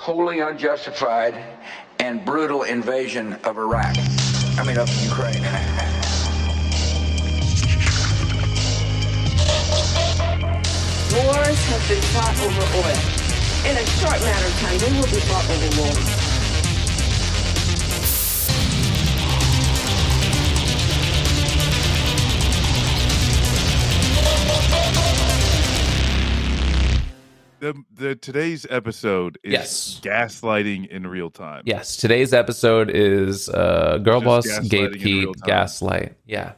wholly unjustified and brutal invasion of Iraq. Of Ukraine. Wars have been fought over oil. In a short matter of time, they will be fought over wars. The today's episode is gaslighting in real time. Yes, today's episode is Girl Boss, Gay Pete, Gaslight. Yeah.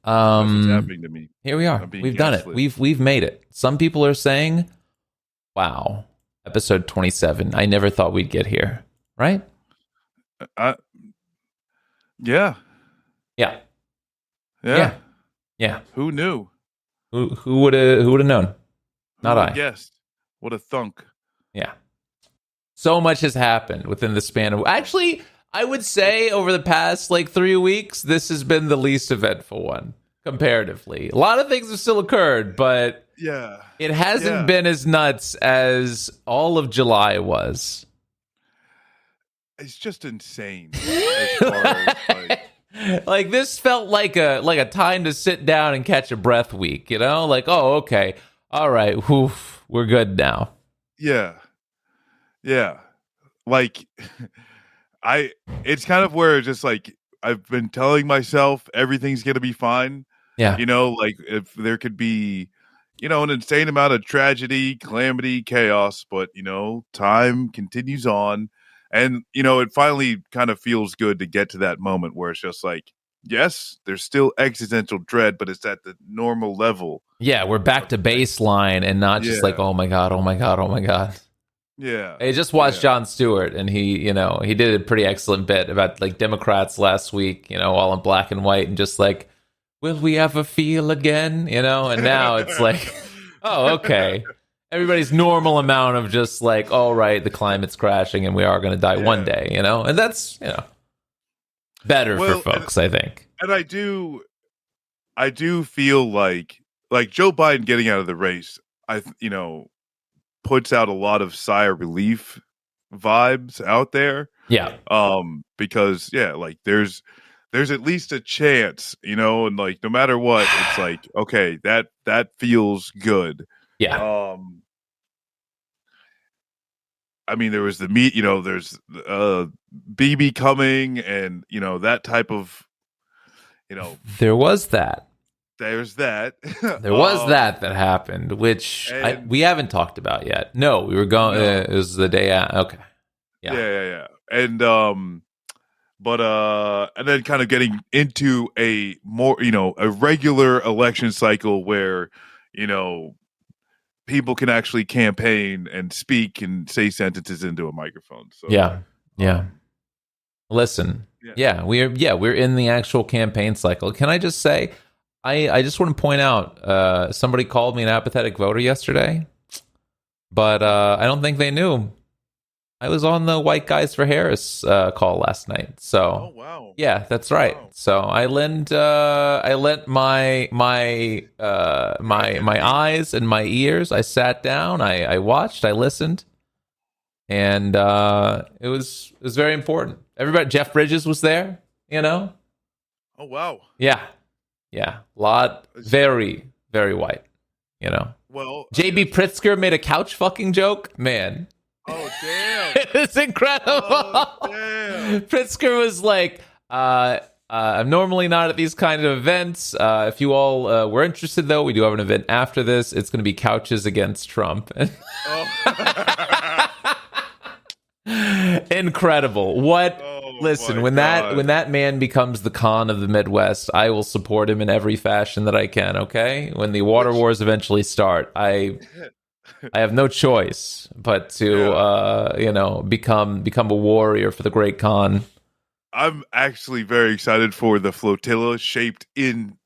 That's what's happening to me. Here we are. We've done it. We've made it. Some people are saying, "Wow, episode 27. I never thought we'd get here." Right? Yeah. Yeah. Yeah. Yeah. Who knew? Who would have known? Not I. Guessed. What a thunk. Yeah. So much has happened within the span of... Actually, I would say over the past 3 weeks, this has been the least eventful one, comparatively. A lot of things have still occurred, but it hasn't been as nuts as all of July was. It's just insane. As far as, this felt like a time to sit down and catch a breath week, oh, okay. All right, we're good now. Yeah. It's kind of where just I've been telling myself everything's going to be fine. Yeah. If there could be, an insane amount of tragedy, calamity, chaos, but, time continues on. And, it finally kind of feels good to get to that moment where it's just yes, there's still existential dread, but it's at the normal level. Yeah, we're back to baseline and not just oh my God, oh my God, oh my God. Yeah. I just watched Jon Stewart and he did a pretty excellent bit about Democrats last week, all in black and white and just will we ever feel again? And now it's oh, okay. Everybody's normal amount of just all right, the climate's crashing and we are going to die one day, and that's, better for folks, I think. And I do feel like Joe Biden getting out of the race, puts out a lot of sigh of relief vibes out there. Yeah. Because there's at least a chance, and no matter what, it's okay, that feels good. Yeah. There was the meet, there's BB coming and, that type of, There was that. There's that. There was that happened, which we haven't talked about yet. No, we were going, it was the day after. Okay. Yeah. And, and then kind of getting into a more, a regular election cycle where, people can actually campaign and speak and say sentences into a microphone. So yeah. Listen, we're in the actual campaign cycle. Can I just say, I just want to point out, somebody called me an apathetic voter yesterday, but I don't think they knew. I was on the White Guys for Harris call last night. So, wow. Yeah, that's right. Wow. So I lent my eyes and my ears. I sat down. I watched. I listened, and it was very important. Everybody, Jeff Bridges was there. Oh wow. Yeah. Very, very white. Well, JB Pritzker made a couch fucking joke. Man. Oh damn! It's incredible. Oh, damn. Pritzker was I'm normally not at these kind of events. If you all were interested, though, we do have an event after this. It's going to be couches against Trump. Incredible! Listen, when that man becomes the Khan of the Midwest, I will support him in every fashion that I can. Okay, when the water wars eventually start, I have no choice but to, become a warrior for the great Khan. I'm actually very excited for the flotilla shaped in,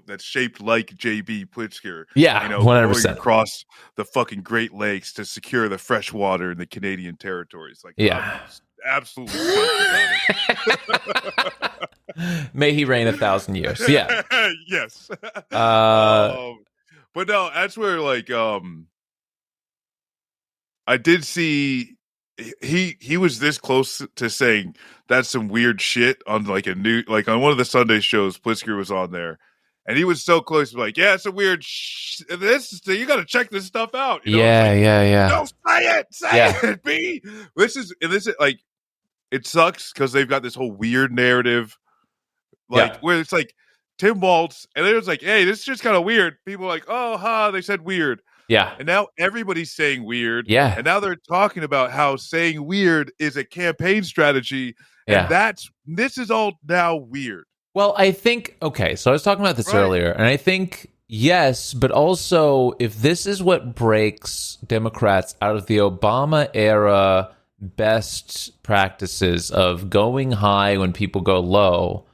that's shaped like JB Pritzker. Yeah, 100%. Going across the fucking Great Lakes to secure the fresh water in the Canadian territories. Yeah. I'm absolutely stoked about it. May he reign 1,000 years. Yeah. Yes. But no, that's where I did see he was this close to saying that's some weird shit on like on one of the Sunday shows. Pritzker was on there, and he was so close to like, yeah, it's a weird this you got to check this stuff out. You know? Yeah. Don't say it, B. This is like, it sucks because they've got this whole weird narrative, like where it's like Tim Walz, and it was like, hey, this is just kind of weird. People are like, oh, they said weird. Yeah. And now everybody's saying weird. Yeah. And now they're talking about how saying weird is a campaign strategy. And this is all now weird. Well, I think, okay, so I was talking about this earlier, and I think, yes, but also if this is what breaks Democrats out of the Obama era best practices of going high when people go low,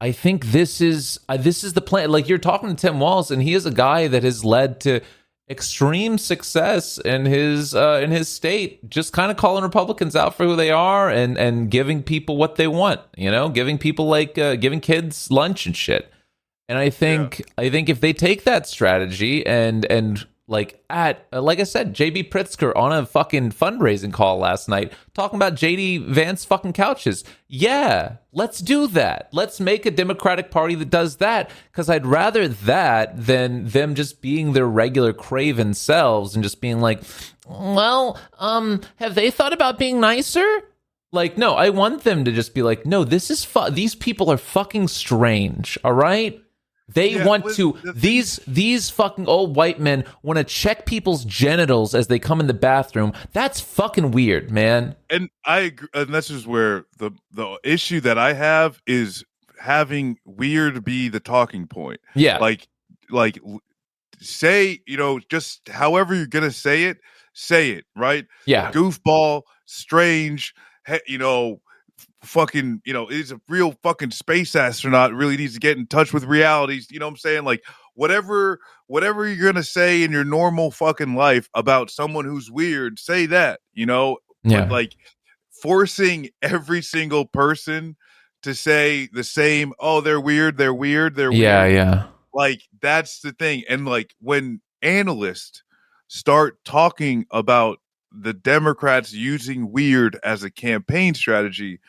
I think this is the plan. Like, you're talking to Tim Walz, and he is a guy that has led to extreme success in his state, just kind of calling Republicans out for who they are and giving people what they want, giving people like giving kids lunch and shit. And I think if they take that strategy and like I said, JB Pritzker on a fucking fundraising call last night talking about JD Vance fucking couches. Yeah, let's do that. Let's make a Democratic Party that does that, because I'd rather that than them just being their regular craven selves and just being like, well, have they thought about being nicer? Like, no, I want them to just be like, no, this is these people are fucking strange, all right? They want to, these fucking old white men want to check people's genitals as they come in the bathroom. That's fucking weird, man. And I agree, and this is where the issue that I have is having weird be the talking point. Yeah. Like say, just however you're going to say it, right? Yeah. Goofball, strange, fucking, is a real fucking space astronaut, really needs to get in touch with realities. You know what I'm saying? Like, whatever you're going to say in your normal fucking life about someone who's weird, say that, Yeah. But like forcing every single person to say the same, oh, they're weird. Yeah. Like, that's the thing. And like, when analysts start talking about the Democrats using weird as a campaign strategy,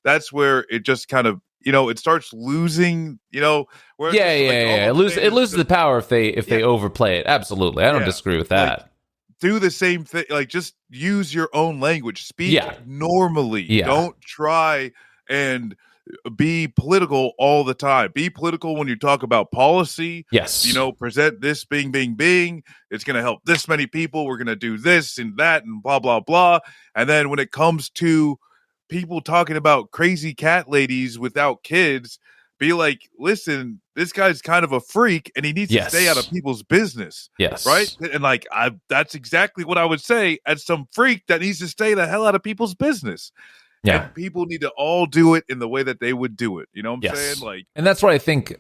that's where it just kind of, it starts losing, where It loses the power if they overplay it. Absolutely. I don't disagree with that. Like, do the same thing. Like, just use your own language. Speak normally. Yeah. Don't try and be political all the time. Be political when you talk about policy. Yes. Present this being. It's going to help this many people. We're going to do this and that and blah, blah, blah. And then when it comes to people talking about crazy cat ladies without kids, be like, listen, this guy's kind of a freak and he needs to stay out of people's business. Yes. Right. And like, that's exactly what I would say as some freak that needs to stay the hell out of people's business. Yeah. And people need to all do it in the way that they would do it. You know what I'm saying? Like, and that's what I think.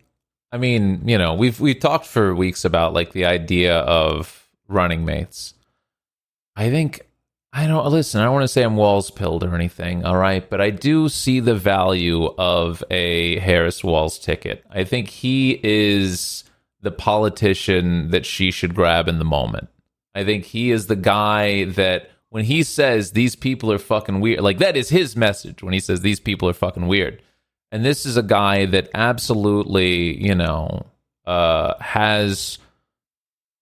I mean, we've talked for weeks about like the idea of running mates. I don't want to say I'm Walz pilled or anything, all right, but I do see the value of a Harris Walz ticket. I think he is the politician that she should grab in the moment. I think he is the guy that when he says these people are fucking weird, like that is his message when he says these people are fucking weird. And this is a guy that absolutely,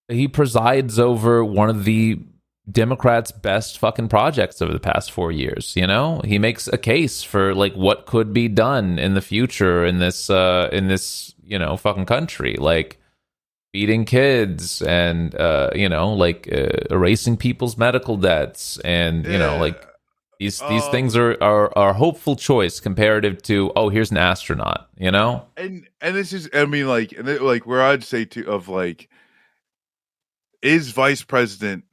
he presides over one of the Democrats' best fucking projects over the past 4 years. He makes a case for like what could be done in the future in this fucking country, like feeding kids and erasing people's medical debts and like these things are hopeful choice comparative to, oh, here's an astronaut. And this is, I mean, like where I'd say to of like, is vice president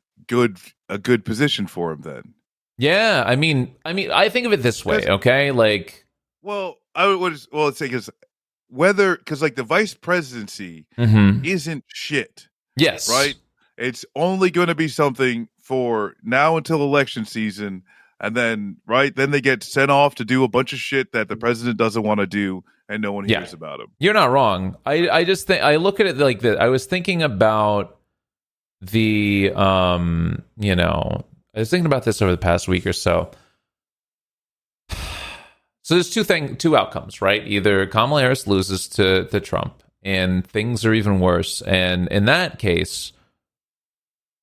a good position for him then? Yeah, I mean, I think of it this way, okay? Like, let's say because like the vice presidency isn't shit. Yes, right. It's only going to be something for now until election season, and then then they get sent off to do a bunch of shit that the president doesn't want to do, and no one hears about them. You're not wrong. I just think I look at it like that. I was thinking about the I was thinking about this over the past week or so. So there's two outcomes, right? Either Kamala Harris loses to Trump and things are even worse. And in that case,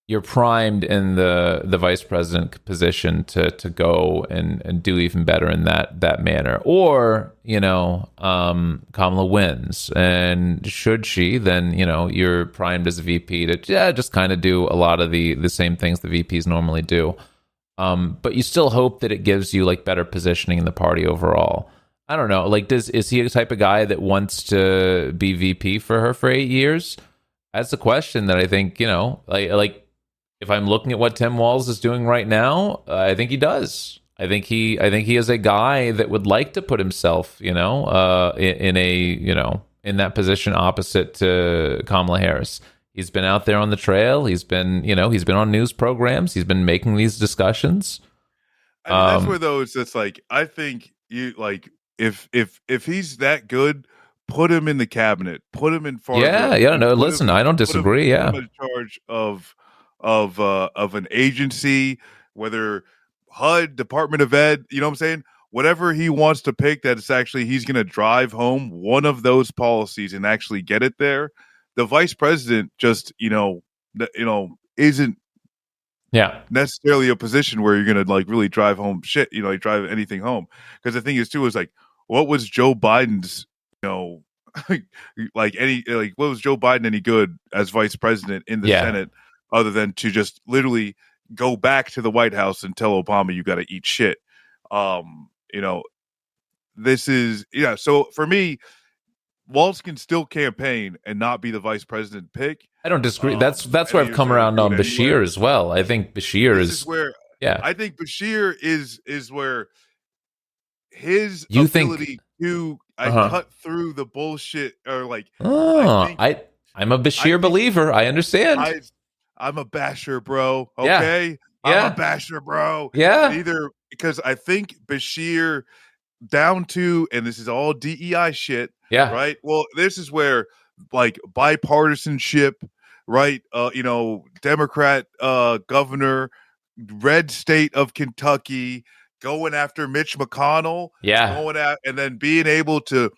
you're primed in the vice president position to go and do even better in that manner. Or, Kamala wins. And should she, then, you're primed as a VP to just kind of do a lot of the same things the VPs normally do. But you still hope that it gives you like better positioning in the party overall. I don't know. Like, is he the type of guy that wants to be VP for her for 8 years? That's the question that I think, like if I'm looking at what Tim Walz is doing right now, I think he does. I think he is a guy that would like to put himself, in that position opposite to Kamala Harris. He's been out there on the trail. He's been on news programs. He's been making these discussions. I mean, that's where though it's just like, I think you like if he's that good, put him in the cabinet, put him in Fargo. Yeah. No, listen, I don't disagree. Put him in charge of an agency, whether HUD, Department of Ed, you know what I'm saying? Whatever he wants to pick, that it's actually he's going to drive home one of those policies and actually get it there. The vice president just, isn't necessarily a position where you're going to like really drive home shit, drive anything home. Because the thing is too, is like, what was Joe Biden's, what was Joe Biden any good as vice president in the Senate other than to just literally go back to the White House and tell Obama, you got to eat shit. This is, so for me, Walz can still campaign and not be the vice president pick. I don't disagree. That's where I've come around on Beshear as well. I think Beshear is where. Yeah, I think Beshear is where his ability to cut through the bullshit or like. I'm a Beshear believer. I understand. I'm a basher, bro. Okay, I'm a basher, bro. Yeah, either because I think Beshear down to, and this is all DEI shit. Yeah. Right. Well, this is where like bipartisanship, right? Democrat governor, red state of Kentucky, going after Mitch McConnell. Yeah. And then being able to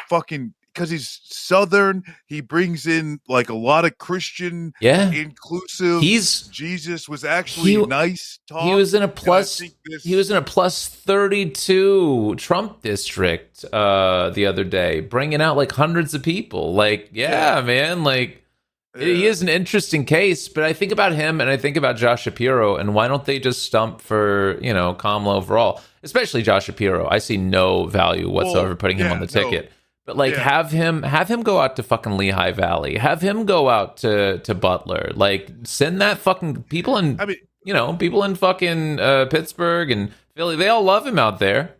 fucking, because he's Southern, he brings in like a lot of Christian, inclusive. Jesus was actually nice talk. He was in a plus. He was in a plus 32 Trump district the other day, bringing out like hundreds of people. Like, man, like he is an interesting case. But I think about him and I think about Josh Shapiro, and why don't they just stump for Kamala overall, especially Josh Shapiro? I see no value whatsoever putting him on the ticket. But like have him go out to fucking Lehigh Valley. Have him go out to Butler. Like send that fucking people in people in fucking Pittsburgh and Philly. They all love him out there.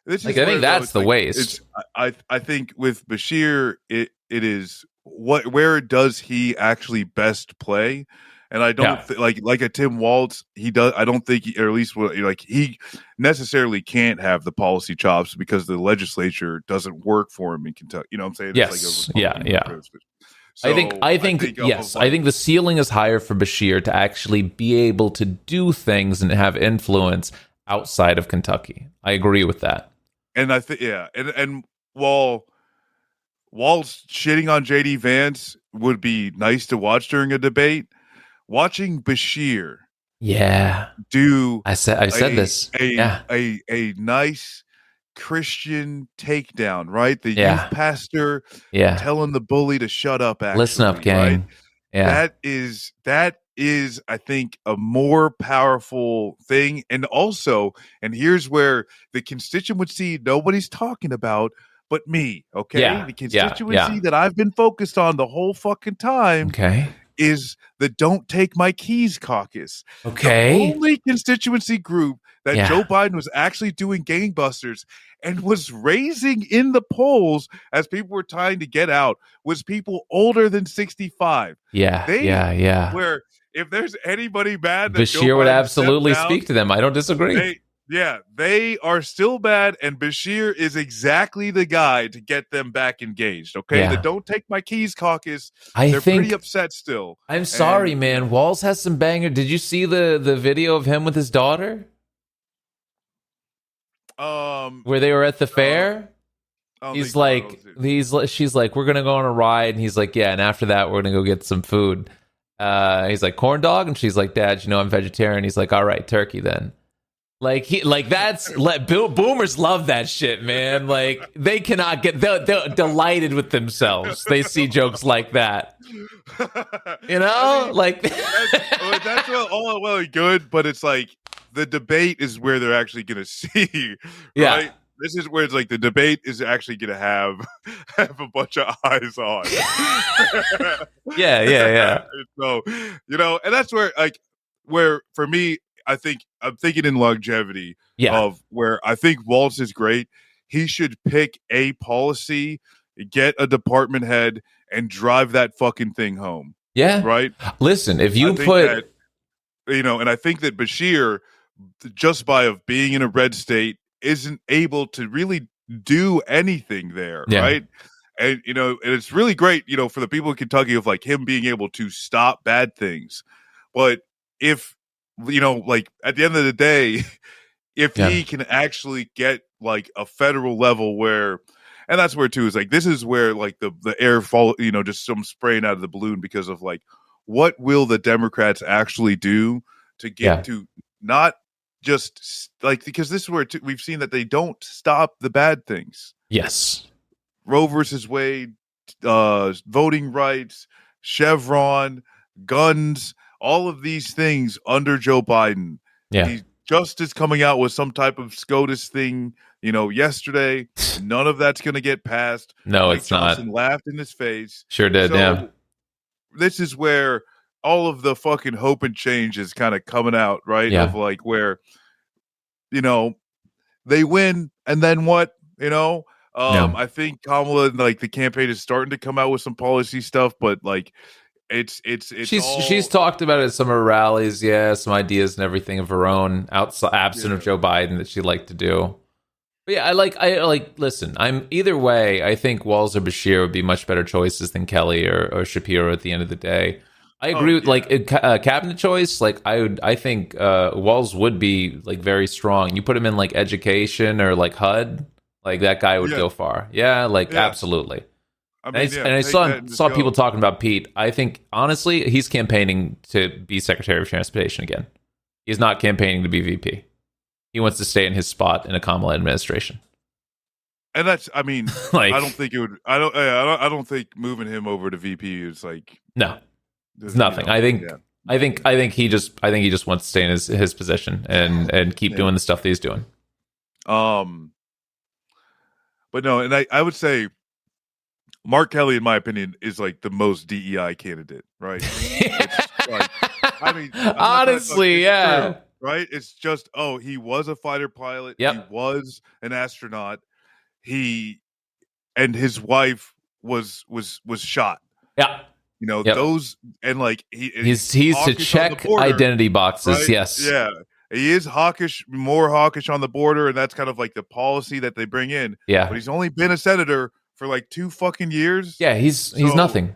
I think that's the waste. I think with Beshear it is where does he actually best play? And I don't like a Tim Walz. He does. I don't think, or at least he necessarily can't have the policy chops because the legislature doesn't work for him in Kentucky. You know what I'm saying? Yes. So I think the ceiling is higher for Beshear to actually be able to do things and have influence outside of Kentucky. I agree with that. And I think and while Walz shitting on JD Vance would be nice to watch during a debate, watching Beshear do I said this a nice Christian takedown, right? The youth pastor telling the bully to shut up, actually, listen up, gang. Right? That is I think a more powerful thing. And also, and here's where the constituency nobody's talking about but me, okay? The constituency that I've been focused on the whole fucking time is the Don't Take My Keys caucus. Okay. The only constituency group that Joe Biden was actually doing gangbusters and was raising in the polls as people were trying to get out was people older than 65. Where if there's anybody bad that Beshear would absolutely speak to them. I don't disagree. Yeah, they are still bad, and Beshear is exactly the guy to get them back engaged. Okay, Yeah. the Don't Take My Keys caucus, I they're pretty think upset still. I'm sorry, And, man. Walz has some banger. Did you see the video of him with his daughter where they were at the fair? I don't He's think so. I like, don't see- she's like, we're gonna go on a ride, and he's like, yeah, and after that, we're gonna go get some food. He's like, corn dog, and she's like, Dad, you know I'm vegetarian. He's like, all right, turkey then. Like boomers love that shit, man. Like they cannot get they're delighted with themselves. They see jokes like that, you know. I mean, like that's all well and good, but it's like the debate is where they're actually going to see, right? Yeah. This is where it's like the debate is actually going to have a bunch of eyes on. yeah. So, and that's where for me, I'm thinking in longevity Yeah. of where I think Walz is great. He should pick a policy, get a department head, and drive that fucking thing home. Yeah. Right. Listen, if you I think put, that, and I think that Beshear, just by of being in a red state, isn't able to really do anything there. Yeah. Right. And, and it's really great, for the people in Kentucky of like him being able to stop bad things. But if, like at the end of the day, if he can actually get like a federal level where, and that's where too is like, this is where like the air fall, just some spraying out of the balloon because of like, what will the Democrats actually do to get to not just like, because this is where we've seen that they don't stop the bad things. Yes. Roe versus Wade, voting rights, Chevron, guns, all of these things under Joe Biden. Yeah. He just is coming out with some type of SCOTUS thing, yesterday. None of that's going to get passed. No, Mike it's Johnson not. laughed in his face. Sure did, yeah. This is where all of the fucking hope and change is kind of coming out, right? Yeah. Of like where, they win and then what, I think Kamala, like the campaign is starting to come out with some policy stuff, but like it's she's talked about it at some of her rallies, some ideas and everything of her own absent of Joe Biden that she'd like to do. But yeah, I like listen, I'm either way, I think Walz or Beshear would be much better choices than Kelly or Shapiro at the end of the day. I agree with like a cabinet choice. Like I think Walz would be like very strong. You put him in like education or like HUD, like that guy would go far. Yeah, absolutely. I mean, and I saw people talking about Pete. I think honestly, he's campaigning to be Secretary of Transportation again. He's not campaigning to be VP. He wants to stay in his spot in a Kamala administration. And that's, I mean, like, I don't think it would. I don't think moving him over to VP is like it's nothing. I think he just wants to stay in his position and keep doing the stuff that he's doing. But no, and I would say Mark Kelly, in my opinion, is like the most DEI candidate, right? Like, I mean, honestly, yeah. True, right? It's just, he was a fighter pilot. Yep. He was an astronaut. And his wife was shot. Yeah. Those, and like he's to check border, identity boxes. Right? Yes. Yeah. He is more hawkish on the border, and that's kind of like the policy that they bring in. Yeah. But he's only been a senator for like 2 fucking years. Yeah, he's nothing.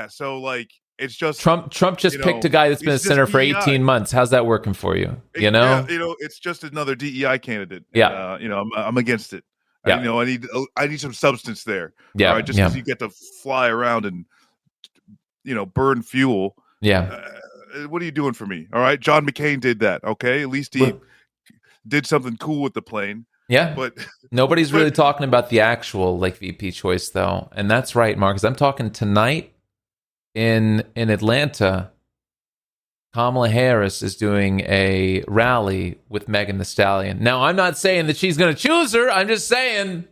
So like it's just Trump just picked a guy that's been a senator for 18 months. How's that working for you? It's just another DEI candidate. Yeah. I'm against it. Yeah. I need some substance there. Yeah. Right? Just because you get to fly around and burn fuel. Yeah. What are you doing for me? All right. John McCain did that. Okay. At least he did something cool with the plane. Yeah. But nobody's really talking about the actual like VP choice though. And that's right, Marcus. I'm talking tonight in Atlanta. Kamala Harris is doing a rally with Megan Thee Stallion. Now, I'm not saying that she's going to choose her. I'm just saying.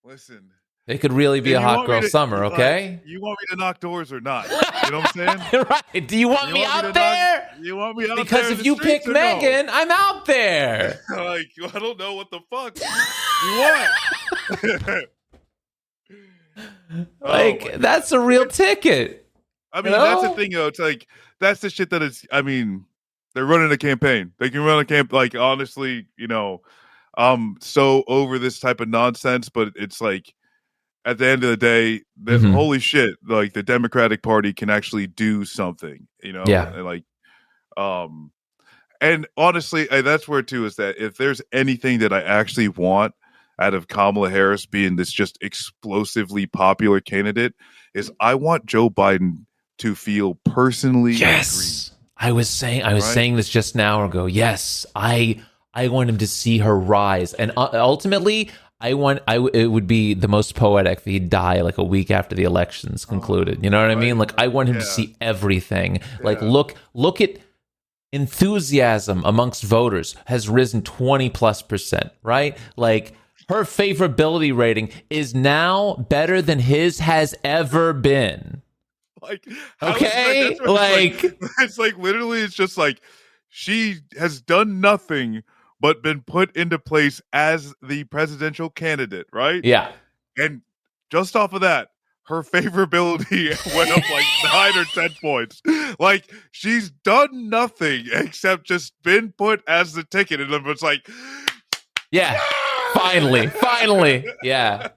Listen. It could really be a hot girl summer, okay? You want me to knock doors or not? You know what I'm saying? Right. Do you want me out there? You want me out there? Because if you pick Megan, I'm out there. Like, I don't know what the fuck you want. Like, that's a real ticket. I mean, that's the thing, though. It's like, that's the shit that is, I mean, They're running a campaign. They can run a like honestly, I'm so over this type of nonsense, but it's like at the end of the day, holy shit, like the Democratic Party can actually do something, Yeah. and like and honestly, that's where too is that if there's anything that I actually want out of Kamala Harris being this just explosively popular candidate, is I want Joe Biden to feel personally Yes. aggrieved. I was saying this just an hour ago. Yes, I want him to see her rise, and ultimately, it would be the most poetic if he'd die like a week after the elections concluded. You know what I mean? Like I want him to see everything. Like look at enthusiasm amongst voters has risen 20+%. Right? Like her favorability rating is now better than his has ever been. Like, okay, it's like literally, it's just like she has done nothing but been put into place as the presidential candidate, right? Yeah, and just off of that, her favorability went up like 9 or 10 points. Like she's done nothing except just been put as the ticket, and it's like, yeah, finally, yeah.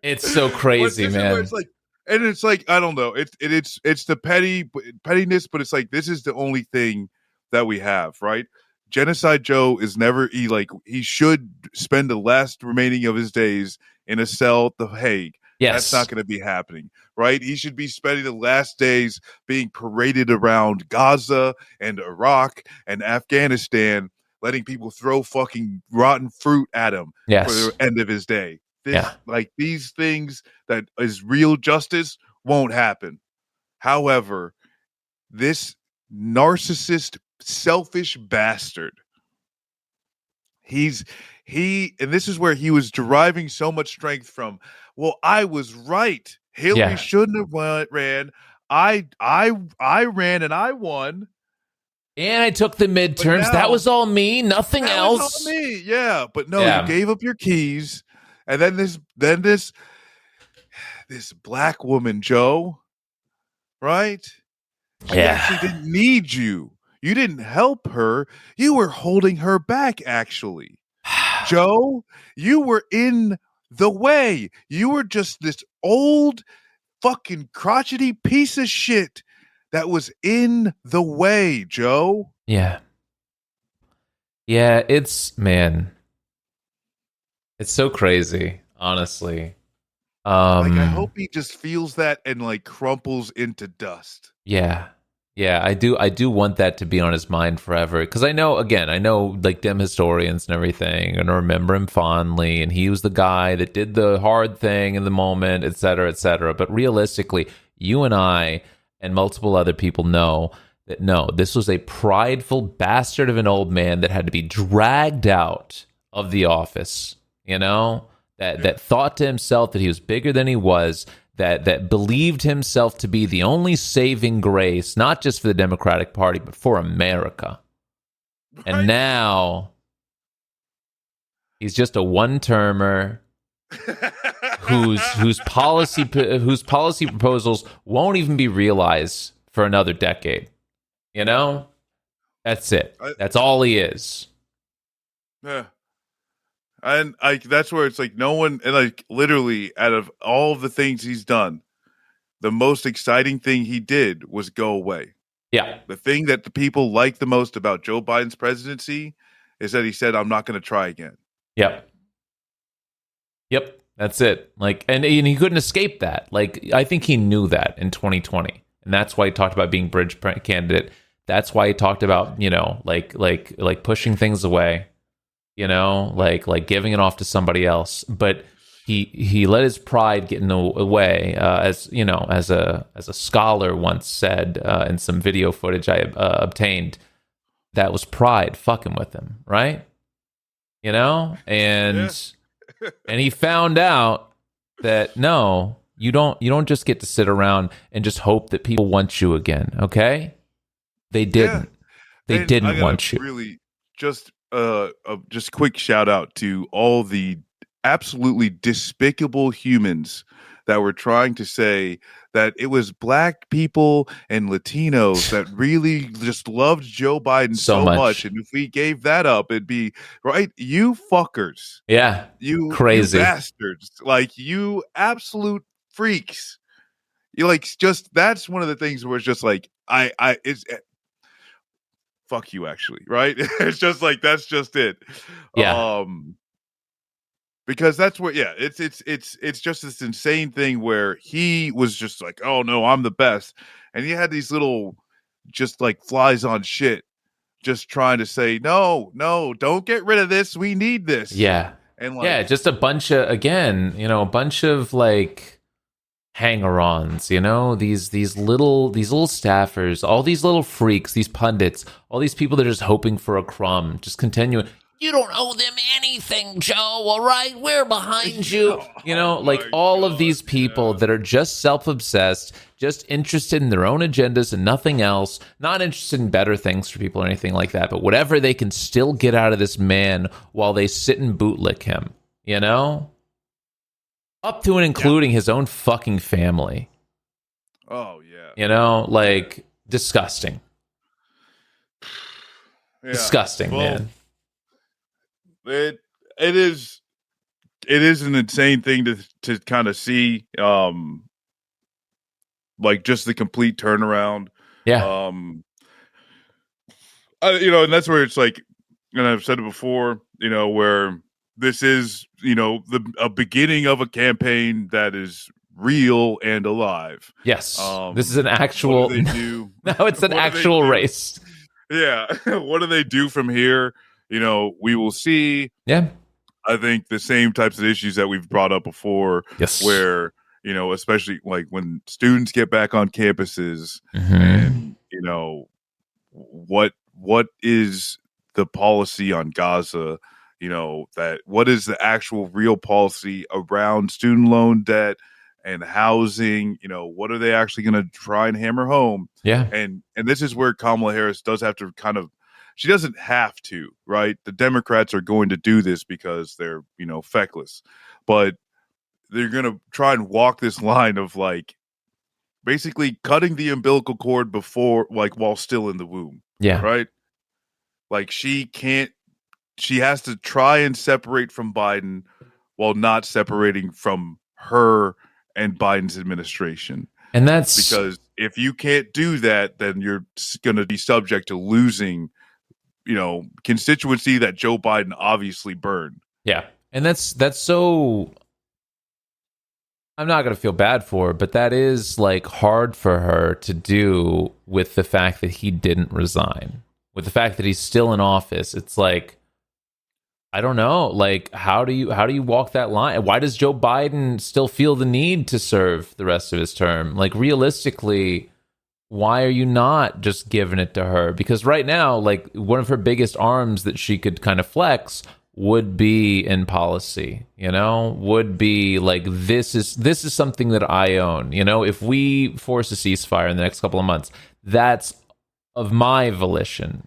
It's so crazy, man. It's like. And it's like, I don't know. It's the pettiness, but it's like this is the only thing that we have, right? Genocide Joe is never he should spend the last remaining of his days in a cell at The Hague. Yes. That's not going to be happening, right? He should be spending the last days being paraded around Gaza and Iraq and Afghanistan, letting people throw fucking rotten fruit at him for the end of his day. Like these things that is real justice won't happen. However, this narcissist, selfish bastard, and this is where he was deriving so much strength from. Well, I was right. Hillary shouldn't have ran. I ran and I won. And I took the midterms. That was all me. Nothing else. Was all me. Yeah, but no, you gave up your keys. And then this black woman, Joe, right? She actually didn't need you. You didn't help her. You were holding her back, actually. Joe, you were in the way. You were just this old fucking crotchety piece of shit that was in the way, Joe. Yeah. Yeah, it's so crazy, honestly. I hope he just feels that and like crumples into dust. Yeah. Yeah, I do want that to be on his mind forever. Because I know like Dem historians and everything, and I remember him fondly, and he was the guy that did the hard thing in the moment, et cetera, et cetera. But realistically, you and I and multiple other people know that no, this was a prideful bastard of an old man that had to be dragged out of the office, that thought to himself that he was bigger than he was, that believed himself to be the only saving grace, not just for the Democratic Party, but for America. Right. And now he's just a one-termer whose policy proposals won't even be realized for another decade. That's it. That's all he is. Yeah. And that's where it's like no one, and like literally out of all of the things he's done, the most exciting thing he did was go away. Yeah. The thing that the people like the most about Joe Biden's presidency is that he said, I'm not going to try again. Yep. That's it. Like, and he couldn't escape that. Like, I think he knew that in 2020. And that's why he talked about being bridge candidate. That's why he talked about, like pushing things away. Like giving it off to somebody else, but he let his pride get in the way, as a scholar once said in some video footage I obtained, that was pride fucking with him, right? And he found out that no, you don't just get to sit around and just hope that people want you again, okay? They didn't. They didn't want you. Really, just quick shout out to all the absolutely despicable humans that were trying to say that it was black people and Latinos that really just loved Joe Biden So so much. much. And if we gave that up, it'd be right. You fuckers. Yeah. You Crazy. bastards. Like, you absolute freaks. You like, just, that's one of the things where it's just like, it's fuck you, actually, right? It's just like, that's just it. Yeah. Because that's what, yeah, it's just this insane thing where he was just like, oh no, I'm the best. And he had these little, just like flies on shit, just trying to say, no, don't get rid of this. We need this. Yeah. And like, yeah, just a bunch of, again, a bunch of like hanger-ons, these little staffers, all these little freaks, these pundits, all these people that are just hoping for a crumb, just continuing. You don't owe them anything, Joe, all right? We're behind you. All of these people that are just self-obsessed, just interested in their own agendas and nothing else, not interested in better things for people or anything like that, but whatever they can still get out of this man while they sit and bootlick him, Up to and including his own fucking family. Oh, yeah. Disgusting. Yeah. Disgusting, man. It is an insane thing to kind of see, like, just the complete turnaround. Yeah. And that's where it's like, and I've said it before, where this is, a beginning of a campaign that is real and alive. Yes. This is an actual. What do they do? No, it's an actual race. Yeah. What do they do from here? We will see. Yeah. I think the same types of issues that we've brought up before. Yes. Where, especially like when students get back on campuses, mm-hmm. and, what is the policy on Gaza? What is the actual real policy around student loan debt and housing? What are they actually going to try and hammer home? Yeah. And this is where Kamala Harris does have to kind of, she doesn't have to, right? The Democrats are going to do this because they're, feckless, but they're going to try and walk this line of like basically cutting the umbilical cord before, like, while still in the womb. Yeah. Right. Like, she has to try and separate from Biden while not separating from her and Biden's administration. And that's because if you can't do that, then you're going to be subject to losing, constituency that Joe Biden obviously burned. Yeah. And that's so, I'm not going to feel bad for her, but that is like hard for her to do with the fact that he didn't resign, with the fact that he's still in office. It's like, I don't know, like, how do you walk that line? Why does Joe Biden still feel the need to serve the rest of his term? Like, realistically, why are you not just giving it to her? Because right now, like, one of her biggest arms that she could kind of flex would be in policy, would be like, this is something that I own. If we force a ceasefire in the next couple of months, that's of my volition,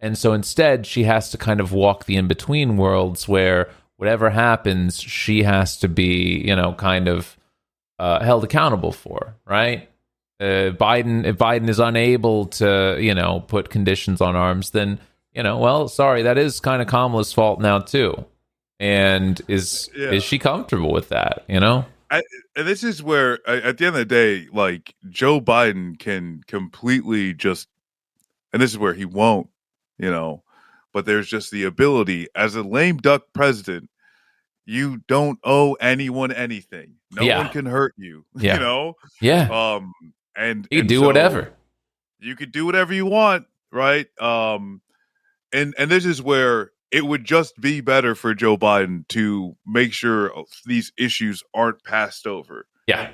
And so instead, she has to kind of walk the in-between worlds where whatever happens, she has to be, kind of held accountable for, right? If Biden is unable to, put conditions on arms, then, well, sorry, that is kind of Kamala's fault now too. And is she comfortable with that, And this is where, at the end of the day, like, Joe Biden can completely just, and this is where he won't, but there's just the ability as a lame duck president, you don't owe anyone anything. No one can hurt you, Yeah. And you can do whatever. You could do whatever you want, right? And this is where it would just be better for Joe Biden to make sure these issues aren't passed over. Yeah.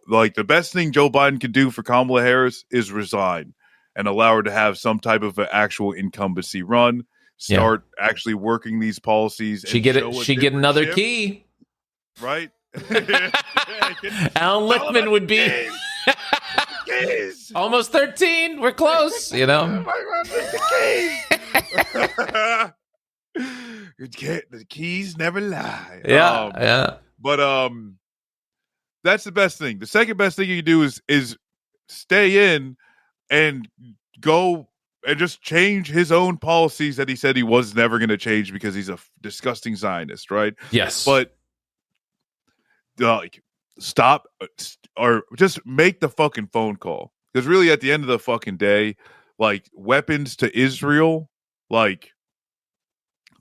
Like, the best thing Joe Biden could do for Kamala Harris is resign and allow her to have some type of an actual incumbency run, start actually working these policies. She get another key. Right? Alan Lichtman would be almost 13. We're close, The keys never lie. Yeah. But That's the best thing. The second best thing you can do is stay in and go and just change his own policies that he said he was never going to change because he's a disgusting Zionist, right? Yes. But like, stop or just make the fucking phone call. Because really, at the end of the fucking day, like, weapons to Israel, like,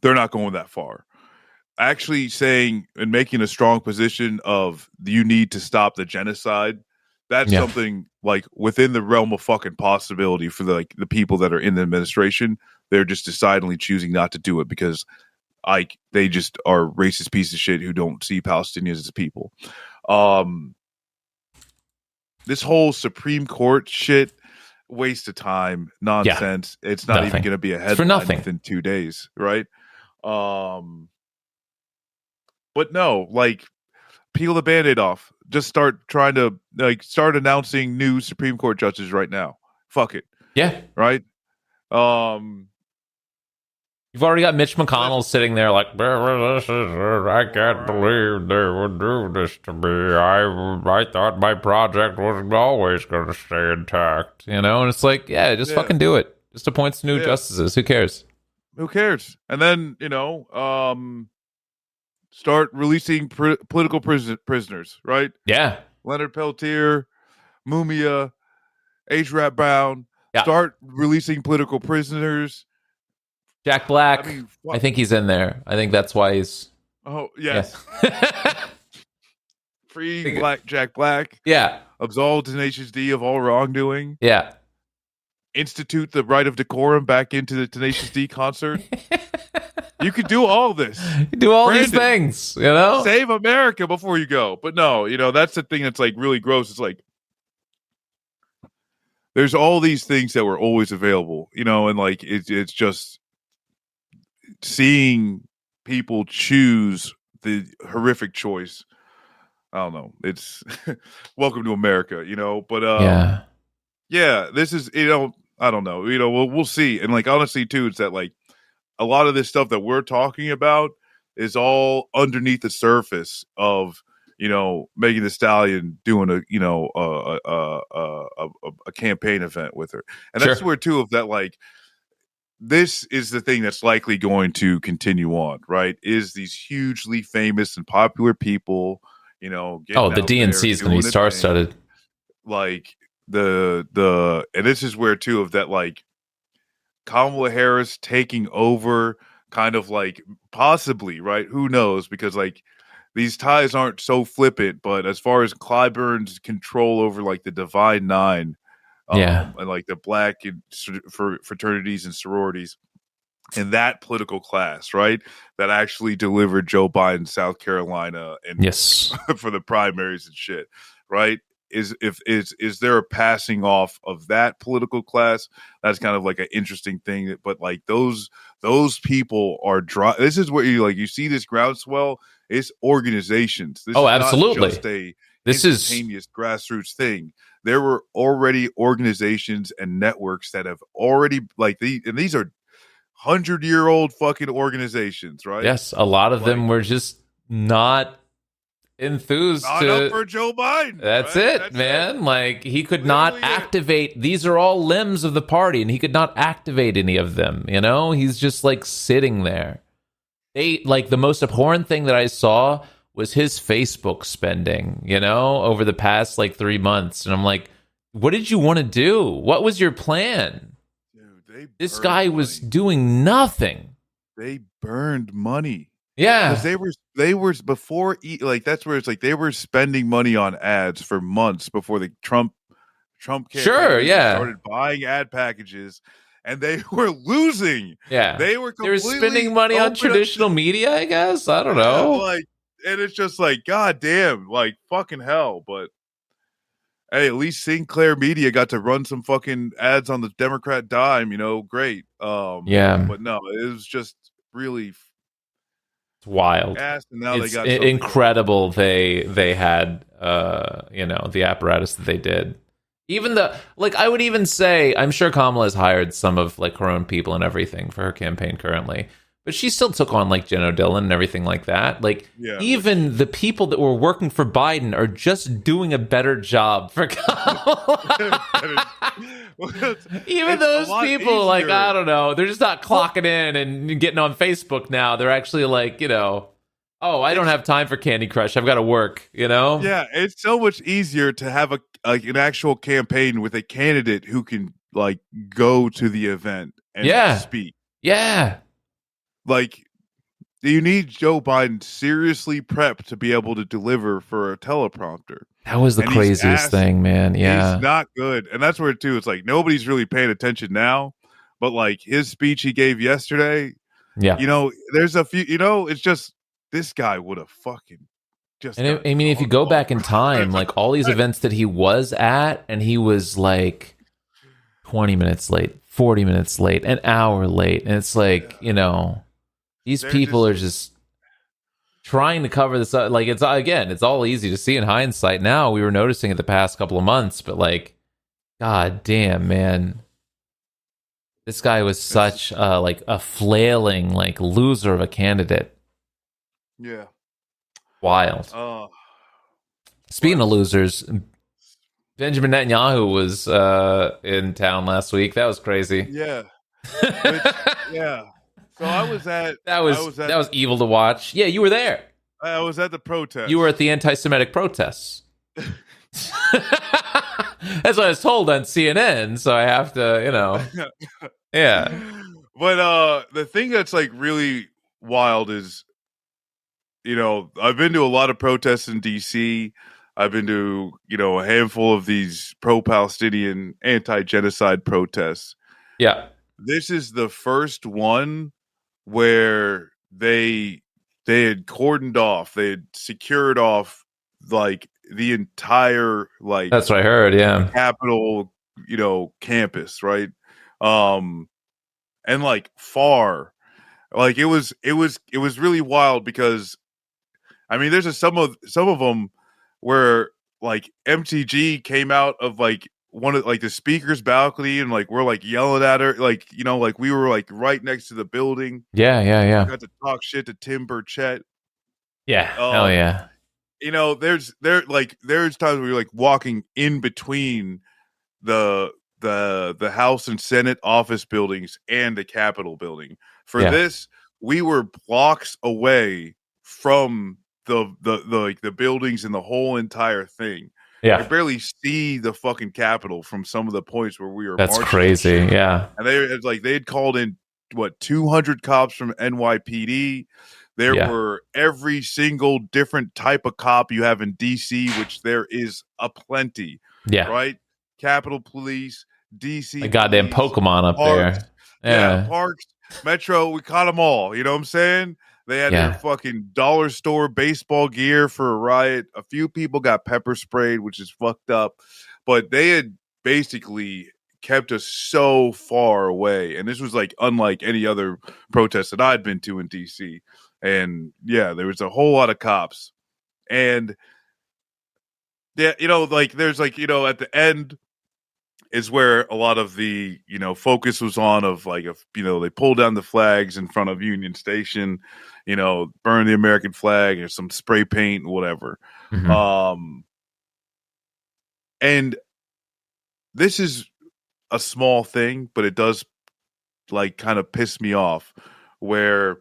they're not going that far. Actually saying and making a strong position of you need to stop the genocide, that's something like within the realm of fucking possibility for the people that are in the administration. They're just decidedly choosing not to do it because they just are racist pieces of shit who don't see Palestinians as people. This whole Supreme Court shit, waste of time, nonsense. Yeah. It's not even going to be a headline within 2 days, right? But no, like, peel the Band-Aid off. Just start announcing new Supreme Court judges right now. Fuck it. Yeah. Right? You've already got Mitch McConnell sitting there like, I can't believe they would do this to me. I thought my project was always going to stay intact. You know? And it's like, just fucking do it. Just appoint some new justices. Who cares? Who cares? And then, start releasing political prisoners, right? Yeah. Leonard Peltier, Mumia, H. Rap Brown. Yeah. Start releasing political prisoners. Jack Black, I think he's in there. I think that's why he's... Oh, yes. Free Jack Black. Yeah. Absolve Tenacious D of all wrongdoing. Yeah. Institute the right of decorum back into the Tenacious D concert. You could do all this. You do all these things, Save America before you go. But no, that's the thing that's like really gross. It's like there's all these things that were always available, and like it's just seeing people choose the horrific choice. I don't know. It's welcome to America, but this is, I don't know, we'll see. And like, honestly too, it's that like a lot of this stuff that we're talking about is all underneath the surface of, Megan Thee Stallion doing a campaign event with her. And that's where too of that, like, this is the thing that's likely going to continue on, right? Is these hugely famous and popular people, the DNC is going to be star-studded. Like and this is where too of that, like, Kamala Harris taking over, kind of like possibly, right? Who knows? Because like these ties aren't so flippant, but as far as Clyburn's control over like the Divine Nine, and like the black fraternities and sororities, and that political class, right? That actually delivered Joe Biden South Carolina and for the primaries and shit, right? Is there a passing off of that political class? That's kind of like an interesting thing. But like those people are this is where you see this groundswell. It's organizations. This is absolutely. Not just this instantaneous grassroots thing. There were already organizations and networks that have already and these are 100-year-old fucking organizations, right? Yes, a lot of them were just not enthused up for Joe Biden. That's it, man. It. Like, he could not activate. These are all limbs of the party, and he could not activate any of them. He's just like sitting there. The most abhorrent thing that I saw was his Facebook spending, over the past 3 months. And I'm like, what did you want to do? What was your plan? Dude, this guy was doing nothing. They burned money. Yeah, because they were before, that's where it's like they were spending money on ads for months before the Trump campaign started buying ad packages, and they were losing. Yeah, they were spending money on traditional media, I guess. I don't know. And it's just like, god damn, like fucking hell. But hey, at least Sinclair Media got to run some fucking ads on the Democrat dime. Great. But no, it was just really. It's wild. And now it's incredible they had the apparatus that they did. Even I would even say, I'm sure Kamala has hired some of her own people and everything for her campaign currently. but she still took on like Jen Dillon and everything like that. Like even the people that were working for Biden are just doing a better job for Kamala. Even those people, like, I don't know, they're just not clocking in and getting on Facebook now. They're actually like, oh, I don't have time for Candy Crush. I've got to work, Yeah, it's so much easier to have an actual campaign with a candidate who can like go to the event and speak. Yeah. Like, you need Joe Biden seriously prepped to be able to deliver for a teleprompter. That was the craziest thing, man. Yeah. He's not good. And that's where, too, it's like nobody's really paying attention now. But, like, his speech he gave yesterday, there's a few, it's just this guy would have fucking just. And I mean, if you go back in time, like all these events that he was at, and he was like 20 minutes late, 40 minutes late, an hour late. And it's like, these people are just trying to cover this up. Like, it's all easy to see in hindsight. Now we were noticing it the past couple of months, but like, god damn, man, this guy was such like a flailing like loser of a candidate. Yeah, wild. Speaking of losers, Benjamin Netanyahu was in town last week. That was crazy. Yeah, yeah. So I was at that was evil to watch. Yeah, you were there. I was at the protest. You were at the anti-Semitic protests. That's what I was told on CNN. So I have to, yeah. But the thing that's like really wild is, I've been to a lot of protests in DC. I've been to, a handful of these pro-Palestinian anti-genocide protests. Yeah. This is the first one where they had cordoned off, they had secured off like the entire like that's what I heard, yeah. Capitol, campus, right? And like far, like it was really wild because I mean there's some of them where like MTG came out of like one of like the speaker's balcony and like we're like yelling at her, like like we were like right next to the building. Yeah. Got to talk shit to Tim Burchett. Yeah, hell yeah. There's times where you're like walking in between the House and Senate office buildings and the Capitol building. For this, we were blocks away from the buildings and the whole entire thing. Yeah, I barely see the fucking Capitol from some of the points where we were. That's crazy. Yeah, and they had called in 200 cops from NYPD. There were every single different type of cop you have in DC, which there is aplenty. Yeah, right. Capitol Police, DC, a goddamn Pokemon up Parks, there. Yeah, Parks, Metro. We caught them all. You know what I'm saying? They had their fucking dollar store baseball gear for a riot. A few people got pepper sprayed, which is fucked up. But they had basically kept us so far away. And this was like unlike any other protest that I'd been to in DC. And yeah, there was a whole lot of cops. And yeah, there's like, at the end is where a lot of the, focus was on of like, they pulled down the flags in front of Union Station, burn the American flag or some spray paint, whatever. Mm-hmm. And this is a small thing, but it does like kind of piss me off where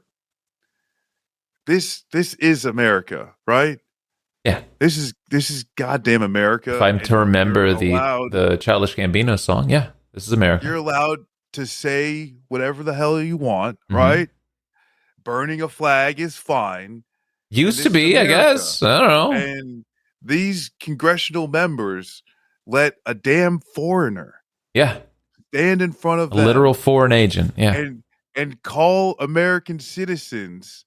this is America, right? Yeah, this is goddamn America. If I'm to remember the Childish Gambino song, yeah, this is America. You're allowed to say whatever the hell you want, right? Burning a flag is fine. Used to be, I guess. I don't know. And these congressional members let a damn foreigner, stand in front of a literal foreign agent, and call American citizens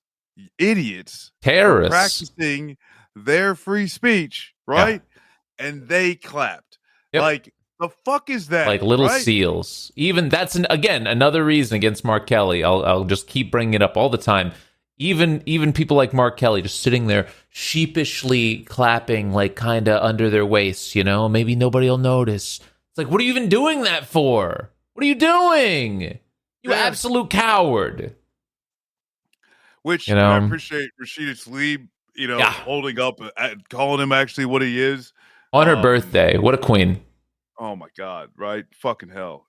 idiots, terrorists, practicing their free speech, right? And they clapped. Like, the fuck is that? Like little seals. Even that's again another reason against Mark Kelly. I'll just keep bringing it up all the time. Even people like Mark Kelly just sitting there sheepishly clapping, like kind of under their waists. Maybe nobody will notice. It's like, what are you even doing that for? What are you doing? You absolute coward. which You I know? appreciate Rashida Tlaib, Yeah. holding up, calling him actually what he is. On her birthday. What a queen. Oh my God, right? Fucking hell.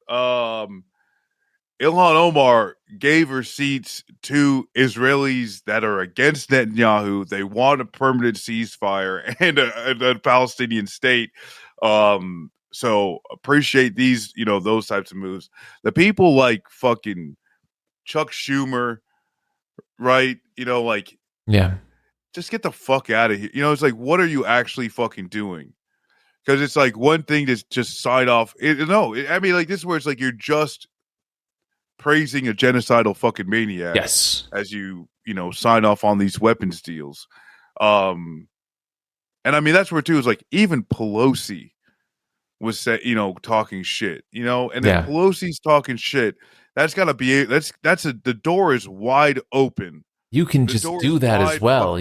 Ilhan Omar gave receipts to Israelis that are against Netanyahu. They want a permanent ceasefire and a Palestinian state. So appreciate these, those types of moves. The people like fucking Chuck Schumer, right? Like, Yeah. just get the fuck out of here. It's like, what are you actually fucking doing? Because it's like one thing to just sign off. I mean, like, this is where it's like you're just praising a genocidal fucking maniac. Yes. As you sign off on these weapons deals. And I mean, that's where too is like even Pelosi was talking shit, and then Pelosi's talking shit. That's gotta be the door is wide open. You can just do that as well,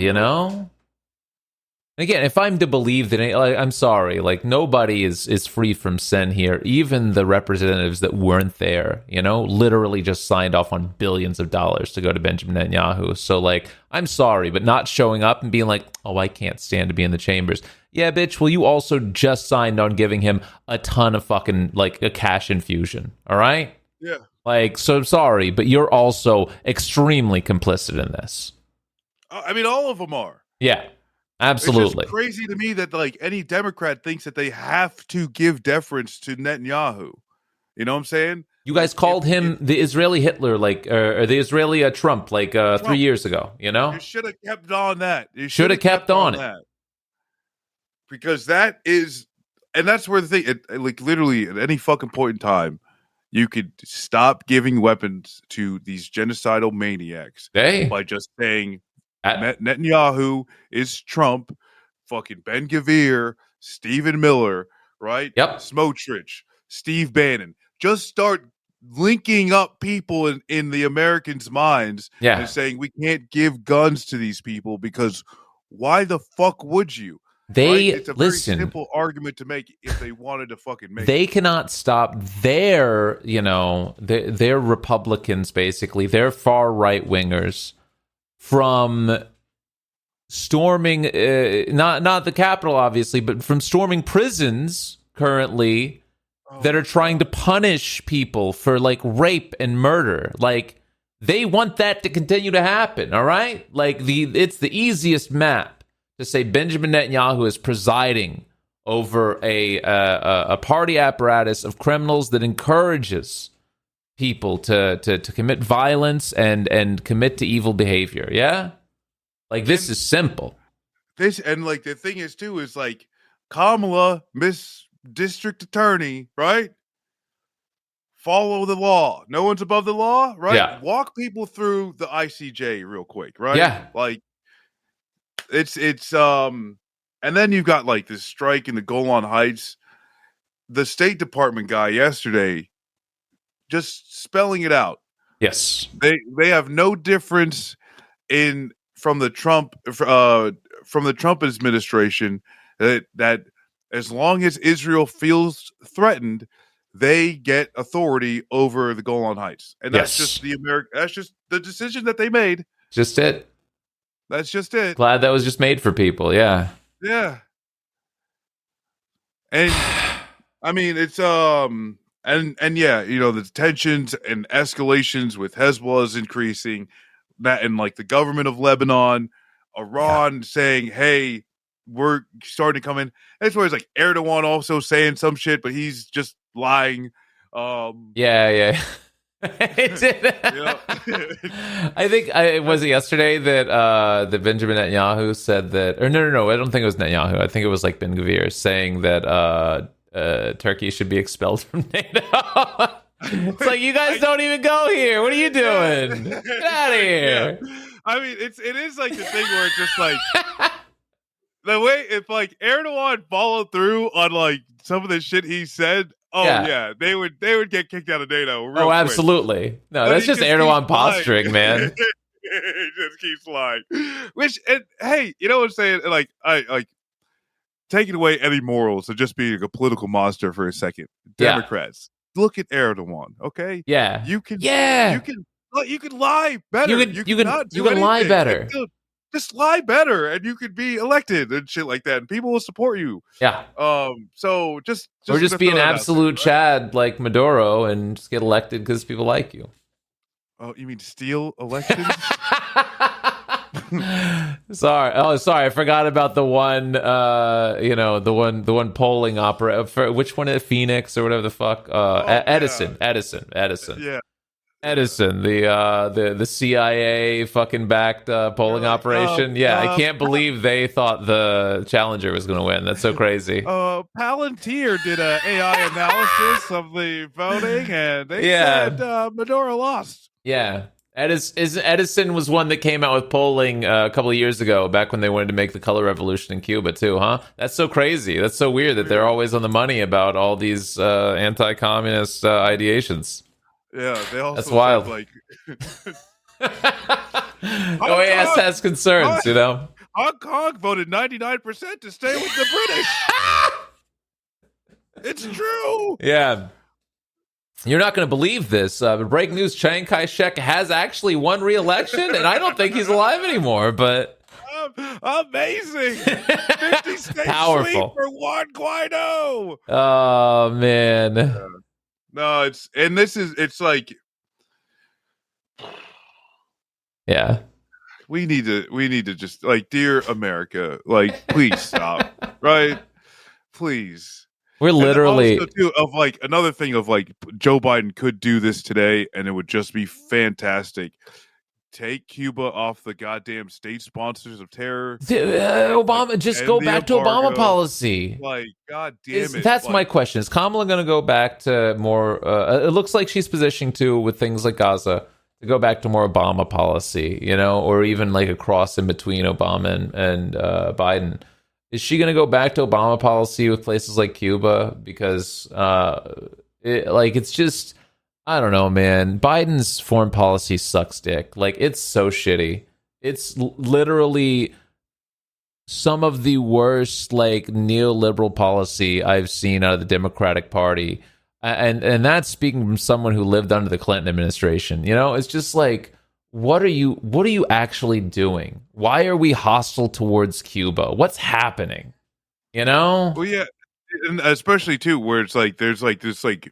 Again, if I'm to believe that, I'm sorry, like nobody is free from sin here. Even the representatives that weren't there, literally just signed off on billions of dollars to go to Benjamin Netanyahu. So, like, I'm sorry, but not showing up and being like, oh, I can't stand to be in the chambers. Yeah, bitch. Well, you also just signed on giving him a ton of fucking like a cash infusion. All right. Yeah. Like, so sorry, but you're also extremely complicit in this. I mean, all of them are. Yeah. Absolutely. It's just crazy to me that like any Democrat thinks that they have to give deference to Netanyahu. You know what I'm saying? You guys called him the Israeli Hitler, like, or the Israeli Trump, like 3 years ago. You should have kept on that. You should have kept on it. That. Because that is, and that's where the thing, like literally at any fucking point in time, you could stop giving weapons to these genocidal maniacs by just saying, Netanyahu is Trump, fucking Ben Gvir, Stephen Miller, right? Yep. Smotrich, Steve Bannon. Just start linking up people in the Americans' minds and saying we can't give guns to these people because why the fuck would you? It's a very simple argument to make if they wanted to fucking make they it. Cannot stop their, their Republicans, basically, their far right wingers from storming, not the Capitol, obviously, but from storming prisons currently that are trying to punish people for like rape and murder. Like they want that to continue to happen. All right. Like it's the easiest map to say Benjamin Netanyahu is presiding over a party apparatus of criminals that encourages people to commit violence and commit to evil behavior. Yeah. Like this is simple. And like the thing is too is like Kamala, Miss District Attorney, right? Follow the law. No one's above the law, right? Yeah. Walk people through the ICJ real quick, right? Yeah. Like it's and then you've got like this strike in the Golan Heights. The State Department guy yesterday just spelling it out. Yes. They have no difference from the Trump administration that as long as Israel feels threatened, they get authority over the Golan Heights, and that's just that's just the decision that they made. Just it. That's just it. Glad that was just made for people. Yeah. Yeah. And I mean, it's and yeah, the tensions and escalations with Hezbollah is increasing. That and like the government of Lebanon, Iran saying, "Hey, we're starting to come in." That's where it's like Erdogan also saying some shit, but he's just lying. Yeah. I think was it yesterday that Benjamin Netanyahu said that, or no, I don't think it was Netanyahu. I think it was like Ben Gvir saying that Turkey should be expelled from NATO. It's like you guys don't even go here. What are you doing? Get out of here. Yeah. I mean, it is like the thing where it's just like the way if like Erdogan followed through on like some of the shit he said. Oh yeah, they would get kicked out of NATO. Real quick. Absolutely. No, that's just Erdogan posturing, man. He just keeps lying. Which, and hey, you know what I'm saying? Like I like taking away any morals of just being a political monster for a second. Democrats. Look at Erdogan, okay? Yeah. You can you could lie better. You can not do you can lie anything. better. Like, dude, just lie better, and you could be elected and shit like that, and people will support you. Yeah. So just Or just gonna be an throw that out absolute there, right? Chad like Maduro and just get elected because people like you. Oh, you mean steal elections? Sorry. Oh, sorry. I forgot about the one. The one polling opera for which one? Phoenix or whatever the fuck. Edison. Yeah. Edison. Yeah. Edison. The CIA fucking backed polling operation. I can't believe they thought the Challenger was going to win. That's so crazy. Palantir did a AI analysis of the voting, and they said Maduro lost. Yeah. Edison was one that came out with polling a couple of years ago, back when they wanted to make the color revolution in Cuba too, huh? That's so crazy. That's so weird that they're always on the money about all these anti-communist ideations. Yeah, they also That's wild. said, OAS has concerns, you know. Hong Kong voted 99% to stay with the British. It's true. Yeah. You're not going to believe this. Breaking news, Chiang Kai-shek has actually won re-election, and I don't think he's alive anymore, but... Amazing. 50 states powerful for Juan Guaido. Oh, man. No, it's like... Yeah. We need to just, like, dear America, like, please stop, right? Please. We're literally also, too, of like another thing of like Joe Biden could do this today, and it would just be fantastic. Take Cuba off the goddamn state sponsors of terror. Obama, like, just go back to Obama policy. Like, god damn it. That's like, my question. Is Kamala going to go back to more? It looks like she's positioning to, with things like Gaza, to go back to more Obama policy, you know, or even like a cross in between Obama and Biden. Is she going to go back to Obama policy with places like Cuba? Because it's just, I don't know, man. Biden's foreign policy sucks dick. Like, it's so shitty. It's literally some of the worst, like, neoliberal policy I've seen out of the Democratic Party. And that's speaking from someone who lived under the Clinton administration. You know, it's just like, what are you actually doing? Why are we hostile towards Cuba? What's happening? You know? Well, yeah, and especially too, where it's like there's like this, like,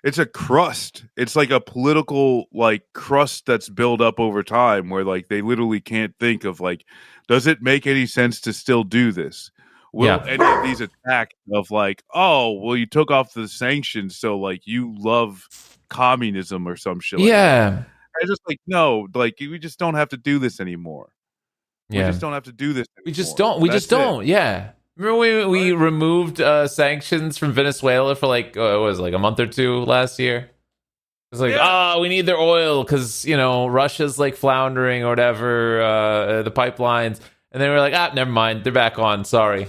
it's a crust. It's like a political, like, crust that's built up over time, where like they literally can't think of, like, does it make any sense to still do this? Will any of these attacks of like, oh, well, you took off the sanctions, so like you love communism or some shit? Like that. I just like, no, like, we just don't have to do this anymore. Yeah. We just don't have to do this anymore. We just don't. Yeah. Remember we removed sanctions from Venezuela for like, it was like a month or two last year? It's like, we need their oil because, you know, Russia's like floundering or whatever, the pipelines. And then we're like, never mind. They're back on. Sorry.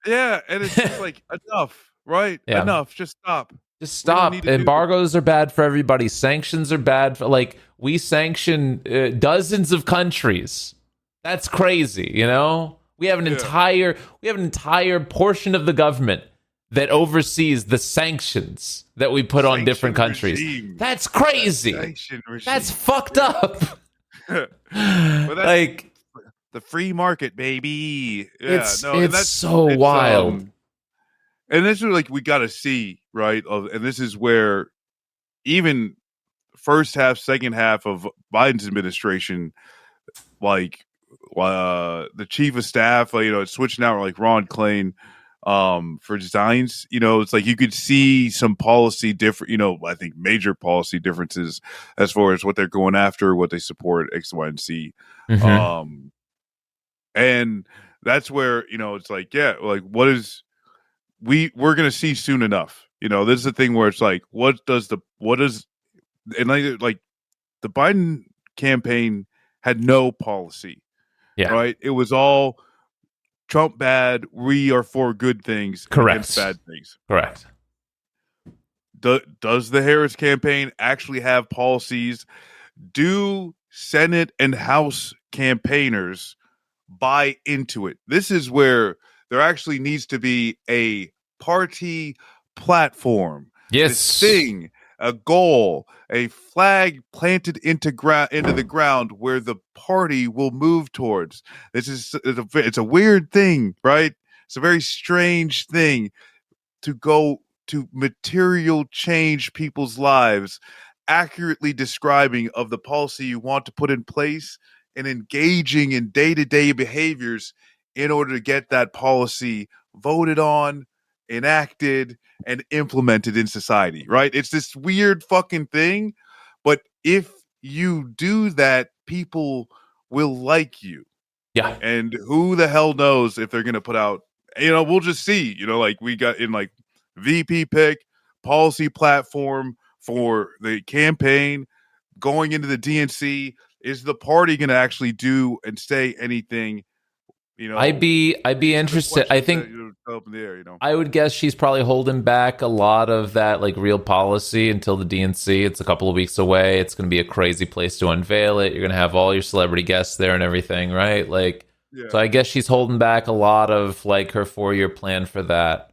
Yeah. And it's just like, enough, right? Yeah. Enough. Just stop. Just stop. Embargoes are bad for everybody. Sanctions are bad for, like, we sanction dozens of countries. That's crazy, you know? We have an entire portion of the government that oversees the sanctions that we put on different countries. Regime. That's crazy. That's fucked up. Like, the free market, baby. Yeah, it's so wild. And this is like we got to see, right? And this is where even first half, second half of Biden's administration, like the chief of staff, you know, it's switching out like Ron Klain for designs. You know, it's like you could see some policy different. You know, I think major policy differences as far as what they're going after, what they support, X, Y, and Z. Mm-hmm. And that's where, you know, it's like, yeah, like what is. We're going to see soon enough. You know, this is the thing where it's like, and like the Biden campaign had no policy, right? It was all Trump bad. We are for good things. Correct. Against bad things. Correct. Does the Harris campaign actually have policies? Do Senate and House campaigners buy into it? This is where there actually needs to be a party platform. Yes. This thing a goal, a flag planted into the ground where the party will move towards. It's a weird thing, right? It's a very strange thing to go to material change people's lives, accurately describing of the policy you want to put in place and engaging in day-to-day behaviors in order to get that policy voted on, enacted, and implemented in society, right? It's this weird fucking thing, but if you do that, people will like you. Yeah. And who the hell knows if they're going to put out, we'll just see, like we got in like VP pick, policy platform for the campaign going into the DNC. Is the party going to actually do and say anything? I'd be interested. I think up in the air, I would guess she's probably holding back a lot of that like real policy until the DNC. It's a couple of weeks away. It's going to be a crazy place to unveil it. You're going to have all your celebrity guests there and everything, right? Like, yeah. So I guess she's holding back a lot of like her 4-year plan for that.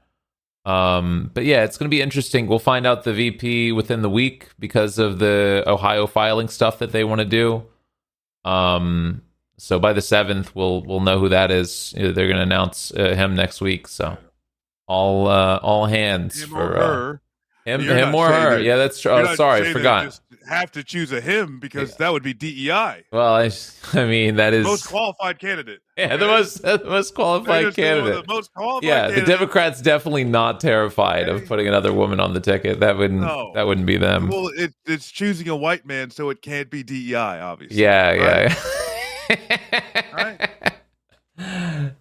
But yeah, it's going to be interesting. We'll find out the VP within the week because of the Ohio filing stuff that they want to do. So by the 7th, we'll know who that is. They're going to announce him next week. So all hands him for or her. Him or her. Yeah, that's true. Oh, sorry, forgot. Just have to choose a him because that would be DEI. Well, I mean that is most qualified candidate. Yeah, okay? the most qualified candidate. The most qualified. Yeah, candidate. The Democrats definitely not terrified of putting another woman on the ticket. That wouldn't be them. Well, it's choosing a white man, so it can't be DEI, obviously. Yeah, right? Right.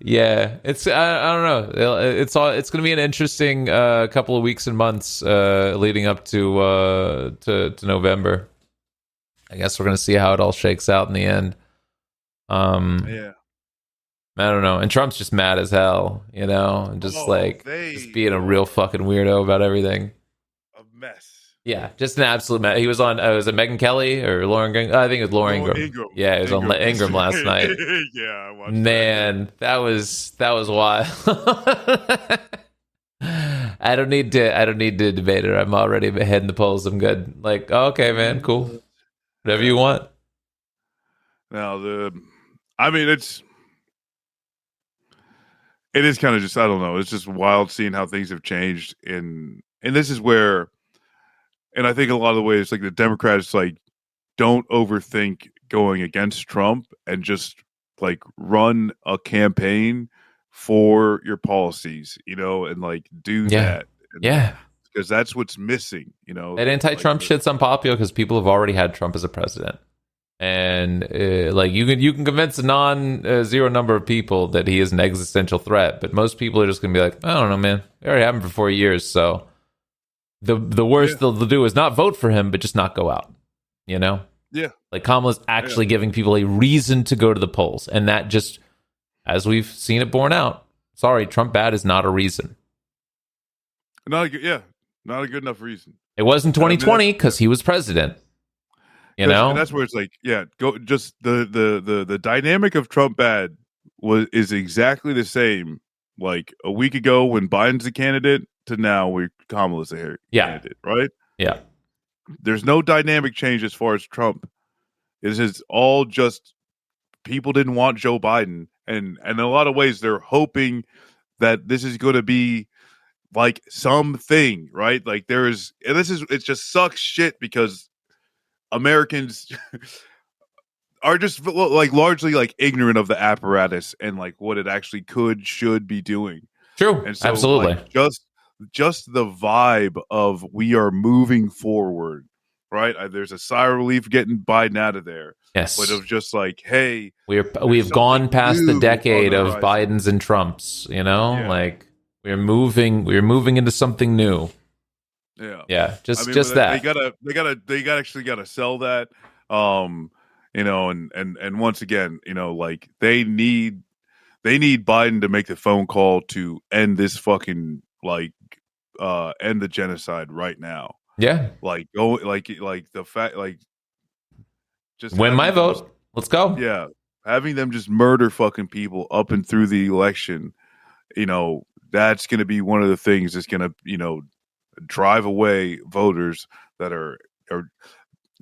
Yeah, it's I don't know. It's going to be an interesting couple of weeks and months leading up to November. I guess we're going to see how it all shakes out in the end. Yeah. I don't know. And Trump's just mad as hell, and just just being a real fucking weirdo about everything. A mess. Yeah, just an absolute mess. He was on, was it Megyn Kelly or Lauren Ingram? I think it was Lauren Ingram. Yeah, he was on Ingram last night. Yeah, I watched Man, that was wild. I don't need to debate it. I'm already ahead in the polls. I'm good. Like, oh, okay, man, cool. Whatever you want. Now it is kind of just, I don't know. It's just wild seeing how things have changed and this is where, and I think a lot of the ways, like the Democrats, like don't overthink going against Trump and just like run a campaign for your policies, and like do that. Yeah. Because that's what's missing, That anti-Trump shit's unpopular because people have already had Trump as a president. And like you can convince a non-zero number of people that he is an existential threat, but most people are just going to be like, I don't know, man. They already had him for 4 years, so the worst they'll do is not vote for him, but just not go out. Yeah. Like Kamala's actually giving people a reason to go to the polls, and that just, as we've seen it borne out. Sorry, Trump bad is not a reason. Not a good enough reason. It was in 2020 because he was president. And that's where it's like, go just the dynamic of Trump bad is exactly the same. Like a week ago when Biden's a candidate to now where Kamala's a candidate, right? Yeah. There's no dynamic change as far as Trump. It is all just people didn't want Joe Biden, and in a lot of ways they're hoping that this is going to be like something, right? Like it just sucks shit because Americans are just like largely like ignorant of the apparatus and like what it actually should be doing. True. And so, absolutely. Like, just the vibe of we are moving forward, right? There's a sigh of relief getting Biden out of there. Yes. But it was just like, hey, we've gone past the decade of Bidens and Trumps, like we're moving into something new. Yeah. Just that. They gotta sell that. And once again, like they need Biden to make the phone call to end this fucking end the genocide right now. Yeah. Like go like the fact just win my vote. Let's go. Yeah. Having them just murder fucking people up and through the election, that's gonna be one of the things that's gonna, drive away voters that are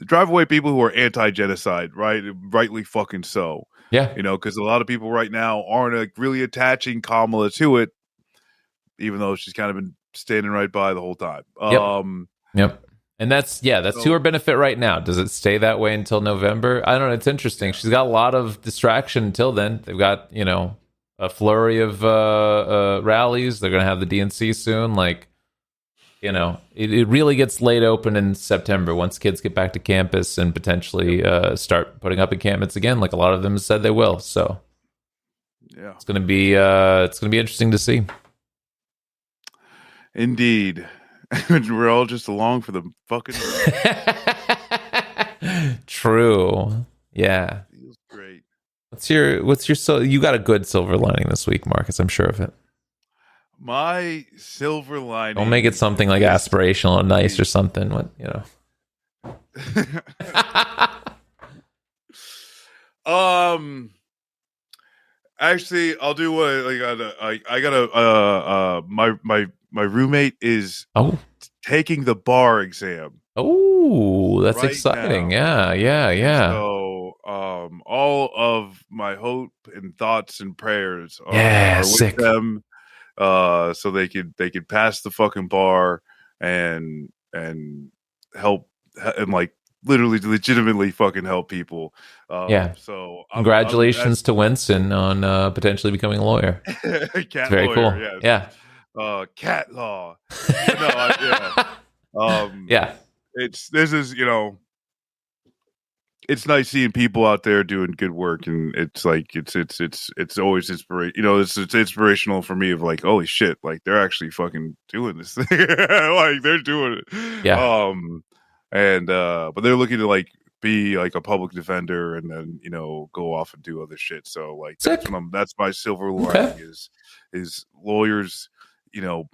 drive away people who are anti-genocide, right? Rightly fucking so. Yeah. Because a lot of people right now aren't really attaching Kamala to it, even though she's kind of been standing right by the whole time. Yep. And that's to her benefit right now. Does it stay that way until November? I don't know. It's interesting. Yeah. She's got a lot of distraction until then. They've got, a flurry of rallies. They're going to have the DNC soon. It really gets laid open in September once kids get back to campus and potentially start putting up encampments again, like a lot of them said they will. So yeah, it's going to be interesting to see. Indeed. We're all just along for the fucking True. Yeah. Feels great. You got a good silver lining this week, Marcus, I'm sure of it. My silver lining. Don't make it something like aspirational and nice or something. Actually, I'll do what I got my roommate is taking the bar exam. Oh, that's right exciting. Now. Yeah. So, all of my hope and thoughts and prayers are with them, so they could pass the fucking bar and help and legitimately fucking help people. So congratulations to Winston on potentially becoming a lawyer. It's very lawyer, cool. Yes. Cat law. It's nice seeing people out there doing good work, and it's always inspirational. It's inspirational for me of like, holy shit, like they're actually fucking doing this thing. Like they're doing it. Yeah. But they're looking to like be like a public defender and then go off and do other shit. So like that's my silver lining is lawyers.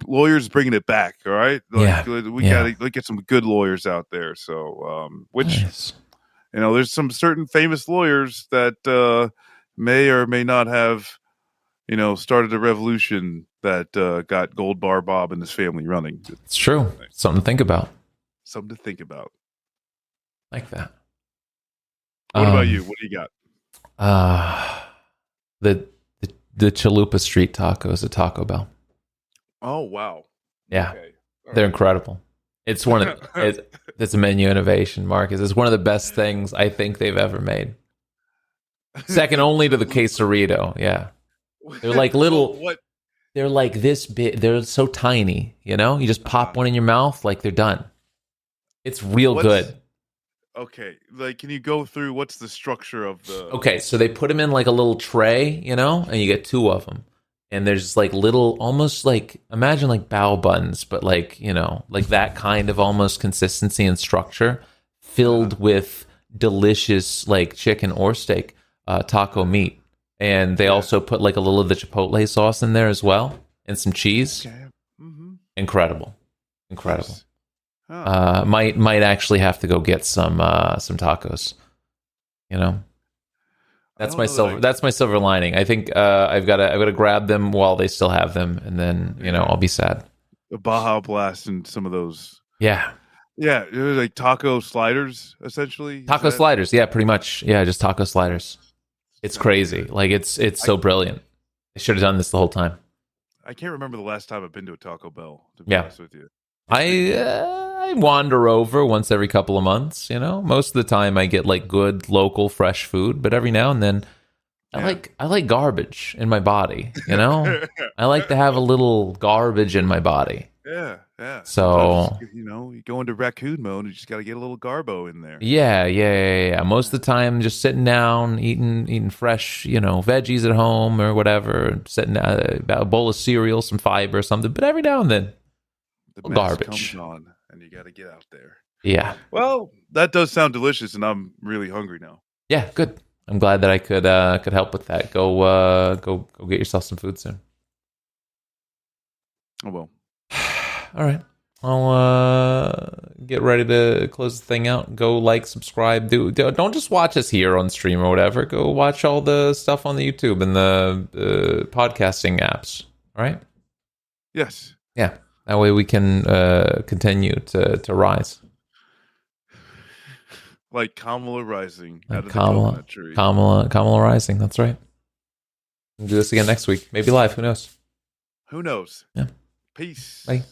Lawyers bringing it back. All right, we gotta get some good lawyers out there. So which. Nice. There's some certain famous lawyers that may or may not have, started a revolution that got Gold Bar Bob and his family running. It's true. Something to think about. Like that. What about you? What do you got? The Chalupa Street tacos at Taco Bell. Oh, wow. Yeah. Okay. They're incredible. It's one of it's a menu innovation, Marcus. It's one of the best things I think they've ever made. Second only to the quesarito. Yeah, they're like little. They're like this big. They're so tiny. You just pop one in your mouth, like they're done. It's good. Okay, can you go through what's the structure of the? Okay, so they put them in like a little tray, and you get two of them. And there's like little, almost like, imagine like bao buns, but like that kind of almost consistency and structure filled with delicious like chicken or steak taco meat. And they also put like a little of the chipotle sauce in there as well and some cheese. Okay. Mm-hmm. Incredible. Nice. Oh. Might actually have to go get some tacos, That's my silver lining. I think I've got to grab them while they still have them, and then I'll be sad. The Baja Blast and some of those. Yeah. Like taco sliders, essentially. Taco sliders, yeah, pretty much. Yeah, just taco sliders. It's crazy. Like it's so brilliant. I should have done this the whole time. I can't remember the last time I've been to a Taco Bell. To be honest with you, I wander over once every couple of months. Most of the time I get like good local fresh food, but every now and then I like garbage in my body. I like to have a little garbage in my body. Yeah. So you go into raccoon mode. You just got to get a little garbo in there. Yeah. Most of the time, just sitting down, eating fresh, veggies at home or whatever. Sitting down, a bowl of cereal, some fiber, or something. But every now and then, the garbage comes on, and you got to get out there. Yeah. Well, that does sound delicious, and I'm really hungry now. Yeah, good. I'm glad that I could help with that. Go get yourself some food soon. Oh well. All right. I'll get ready to close the thing out. Go subscribe. Don't just watch us here on stream or whatever. Go watch all the stuff on the YouTube and the podcasting apps. All right. Yes. Yeah. That way we can continue to rise. Like Kamala rising Like out of the coconut tree. Kamala rising. That's right. We'll do this again next week. Maybe live. Who knows? Who knows? Yeah. Peace. Bye.